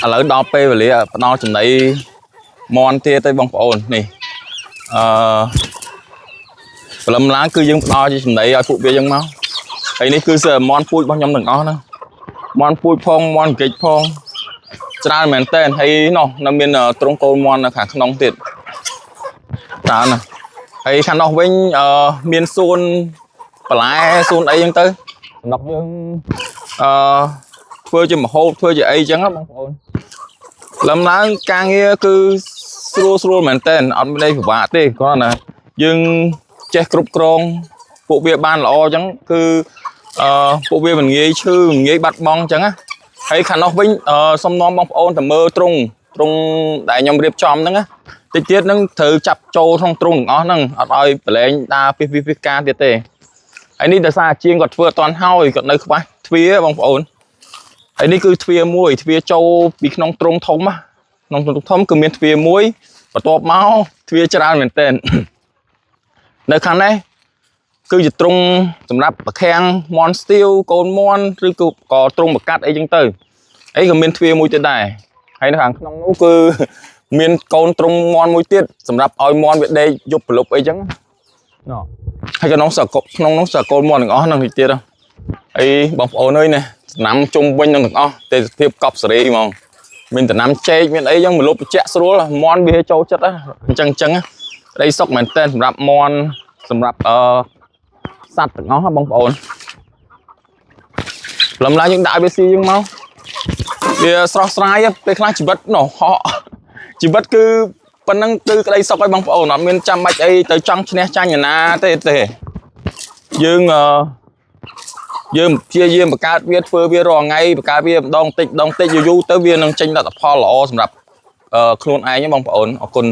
ឥឡូវដល់ពេលវេលាផ្ដល់ចំណីមន់ទៀតទៅបងប្អូននេះព្រលឹមឡើងគឺយើងផ្ដល់ជាចំណីឲ្យពួកវាចឹងមកហើយនេះគឺមន់ពូជរបស់ខ្ញុំទាំងអស់ហ្នឹងមន់ពូជផងមន់កិច្ចផងច្រើនមែនតើហើយនោះនៅមានទ្រង់កូនមន់នៅខាងក្នុងទៀតច្រើនណាស់ហើយខាងនោះវិញមានសួនបន្លែសួនអីចឹងទៅសម្រាប់យើងធ្វើជាម្ហូបធ្វើជាអីចឹងណាបងប្អូនលំឡើងការងារគឺស្រួលមែនតើអត់មានអីពិបាកទេគ្រាន់តែយើងចេះគ្រប់គ្រងពួកវាបានល្អចឹងគឺពួកវាមិនងាយឈឺមិនងាយបាត់បង់ចឹងណាហើយខាងនោះវិញសុំនាំបងប្អូនទៅមើលទ្រុងដែលខ្ញុំរៀបចំហ្នឹងណាតិចទៀតហ្នឹងត្រូវចាប់ចូលក្នុងទ្រុងទាំងអស់ហ្នឹងអត់ឲ្យប្រឡែងដើរពីការទៀតទេហើយនេះដោយសារអាជាងគាត់ធ្វើអត់ទាន់ហើយគាត់នៅខ្វះទ្វារបងប្អូនហើយនេះគឺទ្វារមួយទ្វារចូលពីក្នុងទ្រុងធំណាក្នុងទ្រុងធំគឺមានទ្វារមួយបន្ទាប់មកទ្វារច្រើនមែនទែននៅខាងនេះគឺជាទ្រុងសម្រាប់ប្រខាំងមន់ស្ទាវកូនមន់ឬក៏ទ្រុងបកាត់អីចឹងទៅអីក៏មានទ្វារមួយទៀតដែរហើយនៅខាងក្នុងនោះគឺមានកូនទ្រុងមន់មួយទៀតសម្រាប់ឲ្យមន់វាដេកយប់ប្រលប់អីចឹងណ៎ហើយក្នុងនោះសកូនមន់ទាំងអស់ហ្នឹងទៀតហើយបងប្អូនអើយណាដំណាំជុំវិញនឹងទាំងអស់ទេសភាពកប់សេរីហ្មងមានដំណាំចេកមានអីចឹងមលុបបញ្ជាក់ស្រួលមន់វាចូលចិត្តអញ្ចឹងដីសុកមែនតើសម្រាប់មន់សម្រាប់សត្វទាំងអស់បងប្អូនលំឡើងយើងដាក់វាស៊ីយើងមកវាស្រស់ស្រាយពេលខ្លះជីវិតនោះជីវិតគឺប៉ុណ្ណឹងគឺក្តីសុខឲ្យបងប្អូនអត់មានចាំបាច់អីទៅចង់ឈ្នះចាញ់ណាទេយើងព្យាយាមបង្កើតវាធ្វើវារាល់ថ្ងៃបង្កើតវាម្ដងតិចយូរទៅវានឹងចេញលទ្ធផលល្អសម្រាប់ខ្លួនឯងបងប្អូនអរគុណ